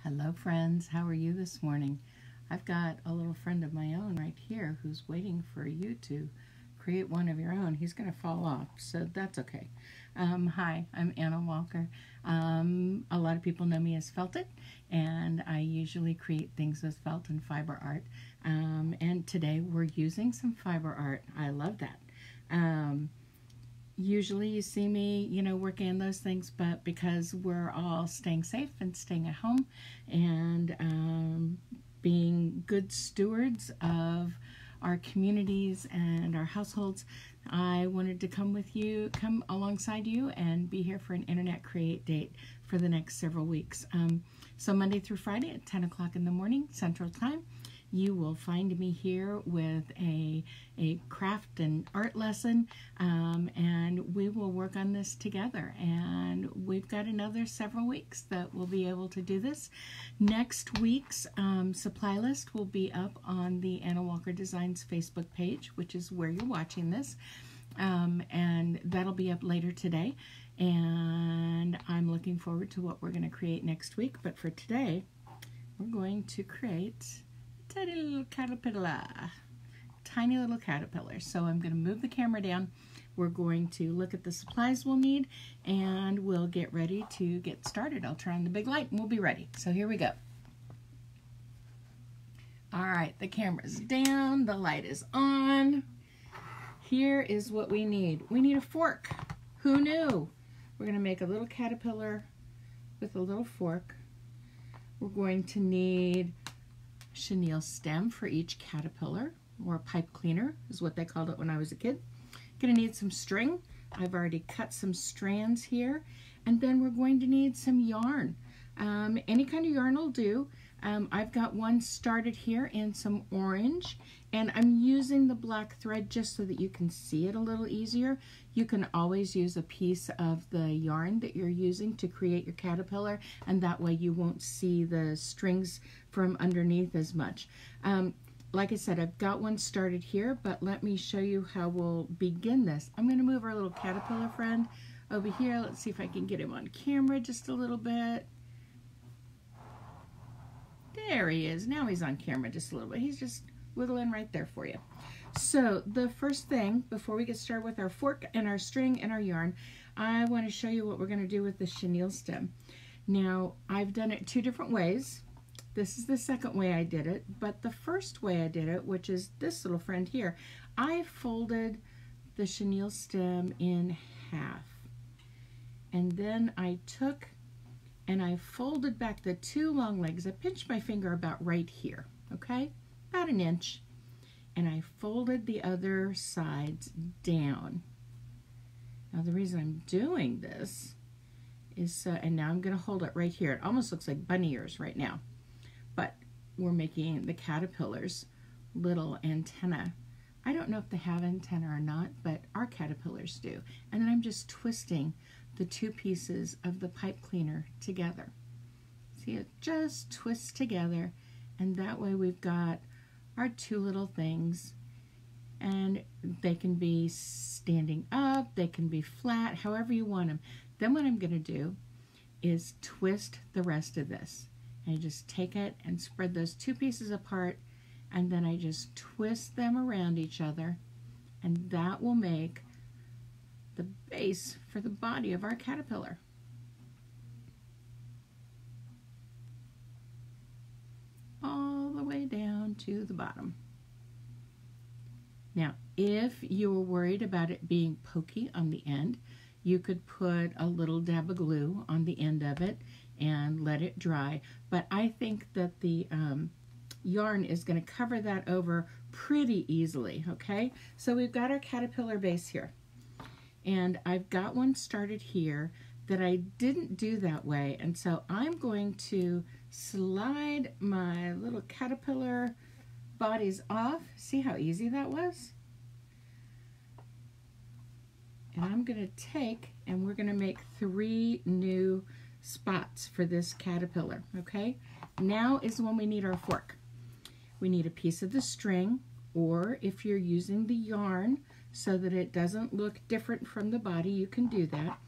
Hello friends, how are you this morning? I've got a little friend of my own right here who's waiting for you to create one of your own. He's going to fall off, so that's okay. Hi, I'm Anna Walker. A lot of people know me as FELTit, and I usually create things with felt and fiber art. And today we're using some fiber art. I love that. Usually you see me, working on those things, but because we're all staying safe and staying at home and being good stewards of our communities and our households, I wanted to come alongside you and be here for an Internet Create Date for the next several weeks. So Monday through Friday at 10 o'clock in the morning, Central Time, you will find me here with a craft and art lesson, and we will work on this together. And we've got another several weeks that we'll be able to do this. Next week's supply list will be up on the Anna Walker Designs Facebook page, which is where you're watching this, and that'll be up later today. And I'm looking forward to what we're going to create next week. But for today, we're going to create tiny little caterpillar. So I'm going to move the camera down. We're going to look at the supplies we'll need, and we'll get ready to get started. I'll turn on the big light and we'll be ready. So here we go. All right, the camera's down, the light is on. Here is what we need. We need a fork. Who knew? We're going to make a little caterpillar with a little fork. We're going to need chenille stem for each caterpillar, or pipe cleaner is what they called it when I was a kid. Gonna need some string. I've already cut some strands here, and then we're going to need some yarn. Any kind of yarn will do. I've got one started here in some orange, and I'm using the black thread just so that you can see it a little easier. You can always use a piece of the yarn that you're using to create your caterpillar, and that way you won't see the strings from underneath as much. Like I said, I've got one started here, but let me show you how we'll begin this. I'm going to move our little caterpillar friend over here. Let's see if I can get him on camera just a little bit. There he is. Now he's on camera just a little bit. He's just wiggling right there for you. So the first thing, before we get started with our fork and our string and our yarn, I want to show you what we're going to do with the chenille stem. Now, I've done it two different ways. This is the second way I did it, but the first way I did it, which is this little friend here, I folded the chenille stem in half. And then I took and I folded back the two long legs. I pinched my finger about right here, okay? About an inch. And I folded the other sides down. Now the reason I'm doing this is, and now I'm gonna hold it right here. It almost looks like bunny ears right now. But we're making the caterpillar's little antenna. I don't know if they have antenna or not, but our caterpillars do. And then I'm just twisting the two pieces of the pipe cleaner together. See, it just twists together, and that way we've got our two little things, and they can be standing up, they can be flat, however you want them. Then what I'm going to do is twist the rest of this. And I just take it and spread those two pieces apart, and then I just twist them around each other, and that will make the base for the body of our caterpillar. All the way down to the bottom. Now, if you were worried about it being pokey on the end, you could put a little dab of glue on the end of it and let it dry. But I think that the yarn is going to cover that over pretty easily, okay? So we've got our caterpillar base here. And I've got one started here that I didn't do that way. And so I'm going to slide my little caterpillar bodies off. See how easy that was? And I'm going to take, and we're going to make 3 new spots for this caterpillar, okay? Now is when we need our fork. We need a piece of the string, or if you're using the yarn so that it doesn't look different from the body, you can do that.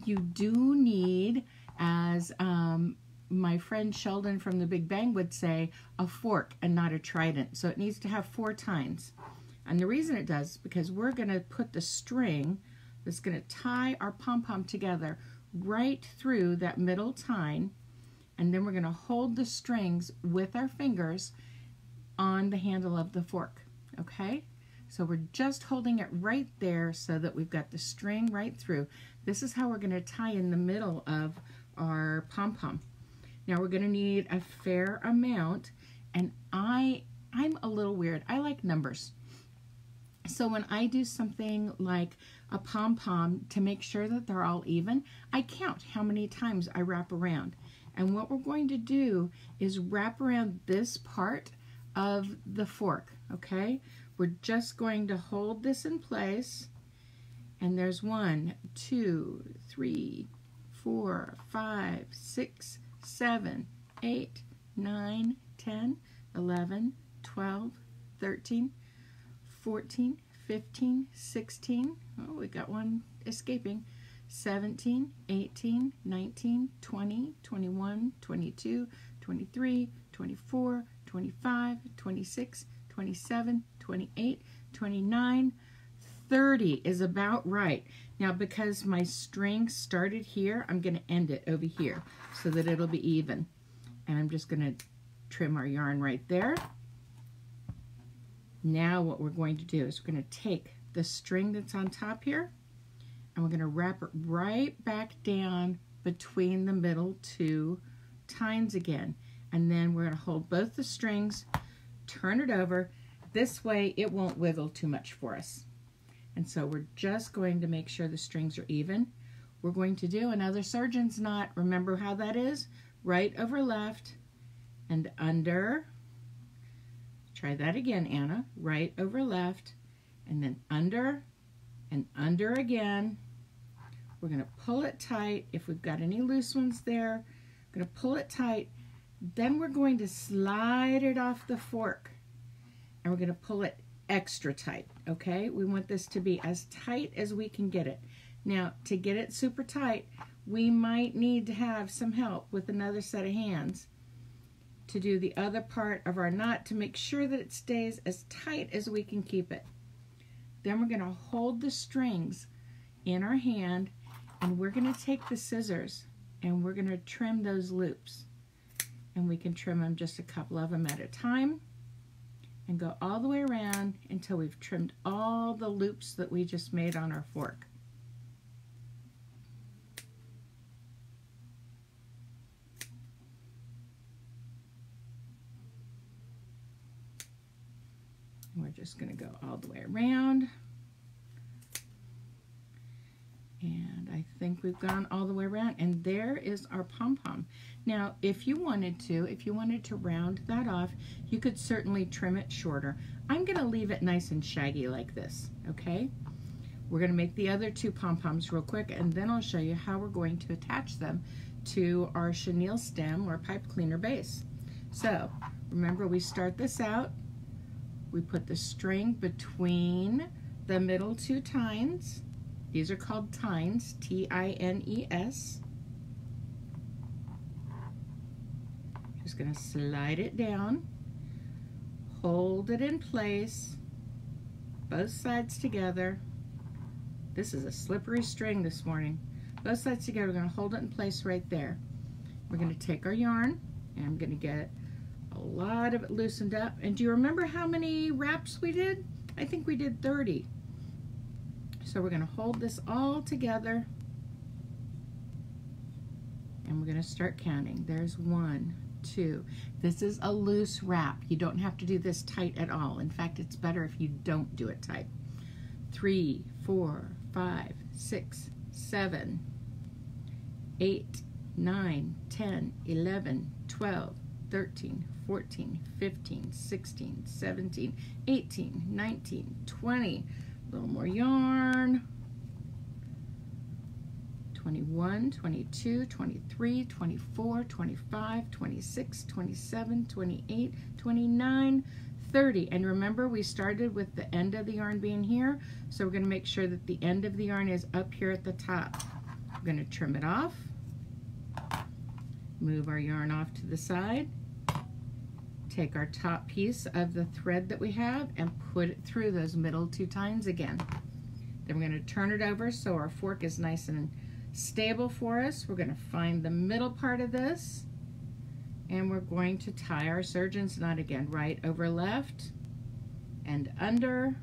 You do need, as my friend Sheldon from The Big Bang would say, a fork and not a trident. So it needs to have 4 tines. And the reason it does, because we're going to put the string that's going to tie our pom-pom together right through that middle tine, and then we're going to hold the strings with our fingers on the handle of the fork, okay? So we're just holding it right there so that we've got the string right through. This is how we're going to tie in the middle of our pom-pom. Now we're going to need a fair amount, and I'm a little weird. I like numbers. So when I do something like a pom-pom, to make sure that they're all even, I count how many times I wrap around. And what we're going to do is wrap around this part of the fork, okay? We're just going to hold this in place, and there's 1, 2, 3, 4, 5, 6, 7, 8, 9, 10, 11, 12, 13, 14, 15, 16, oh, we got one escaping, 17, 18, 19, 20, 21, 22, 23, 24, 25, 26, 27, 28, 29, 30 is about right. Now, because my string started here, I'm going to end it over here so that it'll be even. And I'm just going to trim our yarn right there. Now what we're going to do is we're going to take the string that's on top here, and we're going to wrap it right back down between the middle 2 tines again. And then we're going to hold both the strings, turn it over. This way it won't wiggle too much for us. And so we're just going to make sure the strings are even. We're going to do another surgeon's knot. Remember how that is? Right over left and under. Try that again, Anna. Right over left, and then under and under again. We're going to pull it tight. If we've got any loose ones there, we're going to pull it tight. Then we're going to slide it off the fork, and we're going to pull it extra tight, okay? We want this to be as tight as we can get it. Now, to get it super tight, we might need to have some help with another set of hands to do the other part of our knot to make sure that it stays as tight as we can keep it. Then we're going to hold the strings in our hand, and we're going to take the scissors and we're going to trim those loops. And we can trim them just a couple of them at a time and go all the way around until we've trimmed all the loops that we just made on our fork. We're just going to go all the way around. And I think we've gone all the way around, and there is our pom-pom. Now, if you wanted to round that off, you could certainly trim it shorter. I'm going to leave it nice and shaggy like this, okay? We're going to make the other 2 pom-poms real quick, and then I'll show you how we're going to attach them to our chenille stem or pipe cleaner base. So, remember, we start this out. We put the string between the middle 2 tines. These are called tines, T-I-N-E-S. Just going to slide it down, hold it in place, both sides together. This is a slippery string this morning. Both sides together, we're going to hold it in place right there. We're going to take our yarn, and I'm going to get a lot of it loosened up. And do you remember how many wraps we did? I think we did 30. So we're going to hold this all together, and we're going to start counting. There's 1, 2. This is a loose wrap. You don't have to do this tight at all. In fact, it's better if you don't do it tight. 3, 4, 5, 6, 7, 8, 9, 10, 11, 12, 13, 14, 15, 16, 17, 18, 19, 20. A little more yarn. 21, 22, 23, 24, 25, 26, 27, 28, 29, 30. And remember, we started with the end of the yarn being here, so we're going to make sure that the end of the yarn is up here at the top. We're going to trim it off, Move our yarn off to the side. Take our top piece of the thread that we have and put it through those middle 2 tines again. Then we're going to turn it over so our fork is nice and stable for us. We're going to find the middle part of this, and we're going to tie our surgeon's knot again, right over left, and under,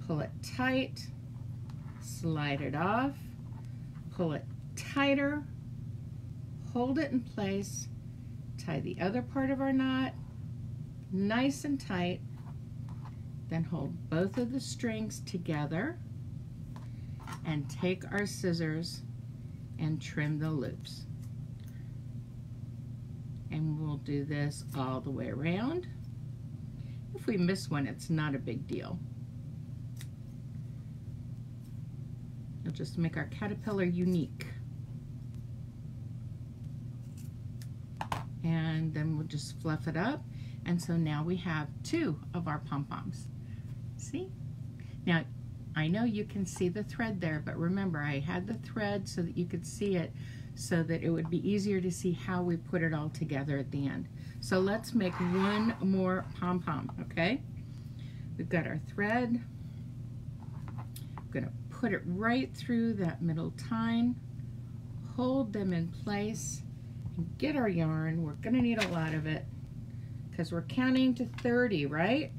pull it tight, slide it off, pull it tighter, hold it in place, tie the other part of our knot nice and tight, then hold both of the strings together and take our scissors and trim the loops. And we'll do this all the way around. If we miss one, it's not a big deal. It'll just make our caterpillar unique. And then we'll just fluff it up. And so now we have 2 of our pom-poms. See? Now, I know you can see the thread there, but remember, I had the thread so that you could see it, so that it would be easier to see how we put it all together at the end. So let's make one more pom-pom, okay? We've got our thread. I'm gonna put it right through that middle tine, hold them in place, and get our yarn. We're gonna need a lot of it because we're counting to 30, right?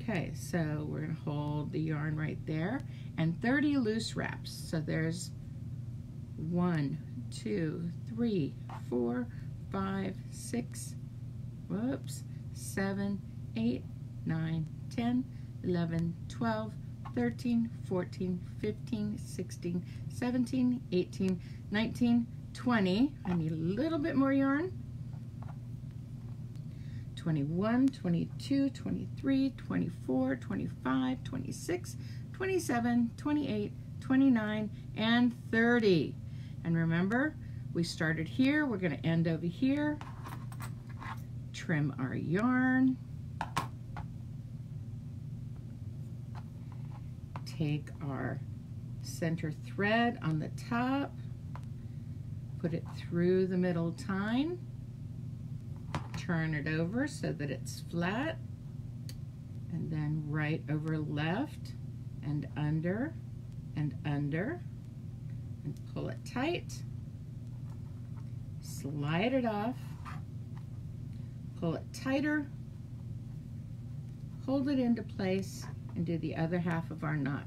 Okay, so we're gonna hold the yarn right there, and 30 loose wraps. So there's 1, 2, 3, 4, 5, 6, 7, 8, 9, 10, 11, 12, 13, 14, 15, 16, 17, 18, 19, 20. I need a little bit more yarn. 21, 22, 23, 24, 25, 26, 27, 28, 29, and 30. And remember, we started here, we're going to end over here. Trim our yarn. Take our center thread on the top, put it through the middle tine, turn it over so that it's flat, and then right over left and under, and pull it tight, slide it off, pull it tighter, hold it into place, and do the other half of our knot.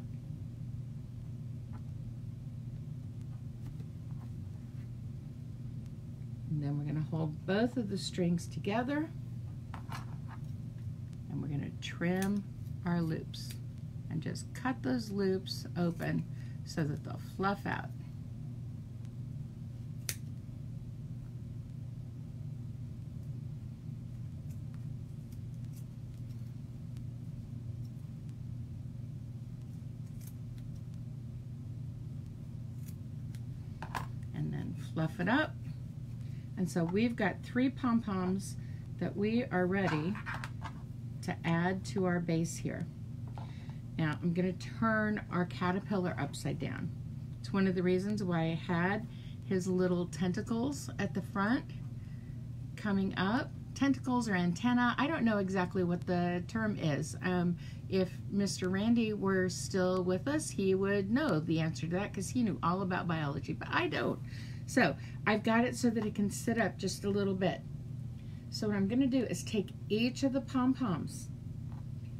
And then we're going to hold both of the strings together, and we're going to trim our loops and just cut those loops open so that they'll fluff out. And then fluff it up. And so we've got 3 pom-poms that we are ready to add to our base here. Now I'm going to turn our caterpillar upside down. It's one of the reasons why I had his little tentacles at the front coming up. Tentacles or antenna, I don't know exactly what the term is. If Mr. Randy were still with us, he would know the answer to that because he knew all about biology, but I don't. So I've got it so that it can sit up just a little bit. So what I'm going to do is take each of the pom-poms,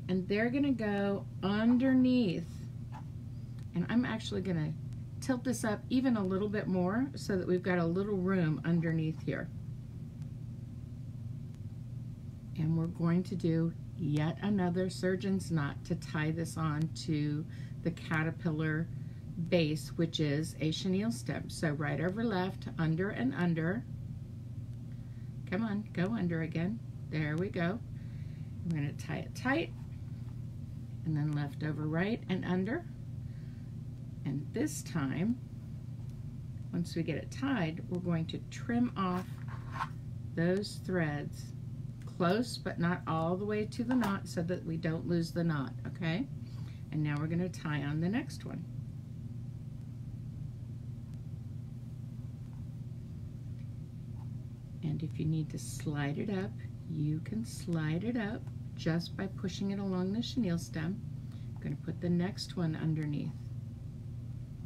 and they're going to go underneath, and I'm actually going to tilt this up even a little bit more so that we've got a little room underneath here. And we're going to do yet another surgeon's knot to tie this on to the caterpillar base, which is a chenille stem. So right over left, under and under. Come on, go under again. There we go. I'm going to tie it tight, and then left over right and under. And this time, once we get it tied, we're going to trim off those threads close, but not all the way to the knot so that we don't lose the knot, okay? And now we're going to tie on the next one. And if you need to slide it up, you can slide it up just by pushing it along the chenille stem. I'm going to put the next one underneath.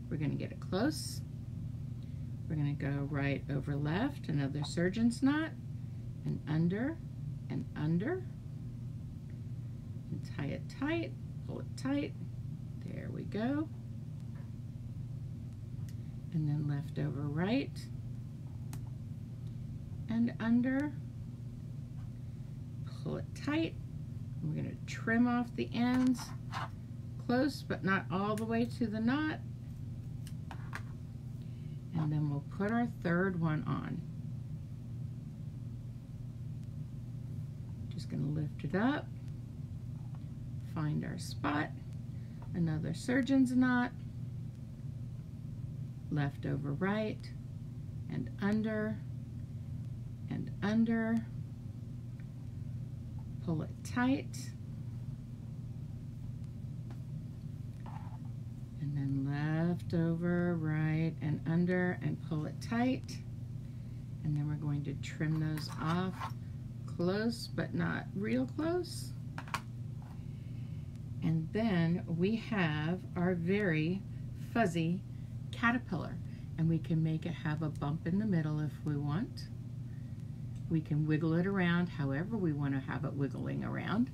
We're going to get it close. We're going to go right over left, another surgeon's knot, and under, and tie it tight, pull it tight. There we go. And then left over right, and under, pull it tight. We're going to trim off the ends, close but not all the way to the knot. And then we'll put our third one on. Just going to lift it up, find our spot, another surgeon's knot, left over right, and under, pull it tight, and then left over right and under, and pull it tight. And then we're going to trim those off close but not real close. And then we have our very fuzzy caterpillar, and we can make it have a bump in the middle if we want. We can wiggle it around however we want to have it wiggling around.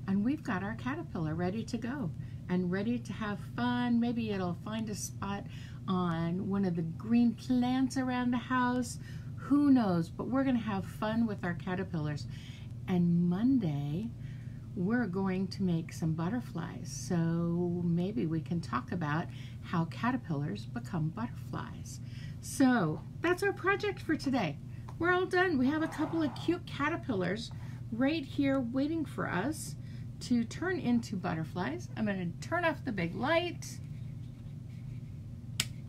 And we've got our caterpillar ready to go and ready to have fun. Maybe it'll find a spot on one of the green plants around the house. Who knows? But we're going to have fun with our caterpillars. And Monday, we're going to make some butterflies. So maybe we can talk about how caterpillars become butterflies. So that's our project for today. We're all done. We have a couple of cute caterpillars right here waiting for us to turn into butterflies. I'm going to turn off the big light.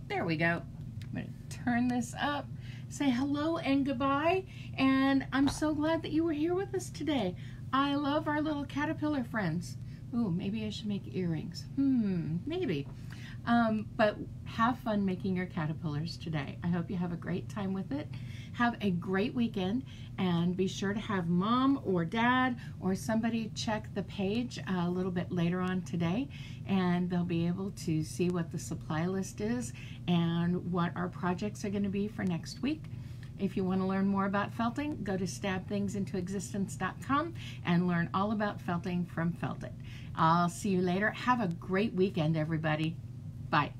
There we go. I'm going to turn this up, say hello and goodbye, and I'm so glad that you were here with us today. I love our little caterpillar friends. Ooh, maybe I should make earrings. Maybe. But have fun making your caterpillars today. I hope you have a great time with it. Have a great weekend, and be sure to have mom or dad or somebody check the page a little bit later on today, and they'll be able to see what the supply list is and what our projects are going to be for next week. If you want to learn more about felting, go to stabthingsintoexistence.com and learn all about felting from FELTit. I'll see you later. Have a great weekend, everybody. Bye.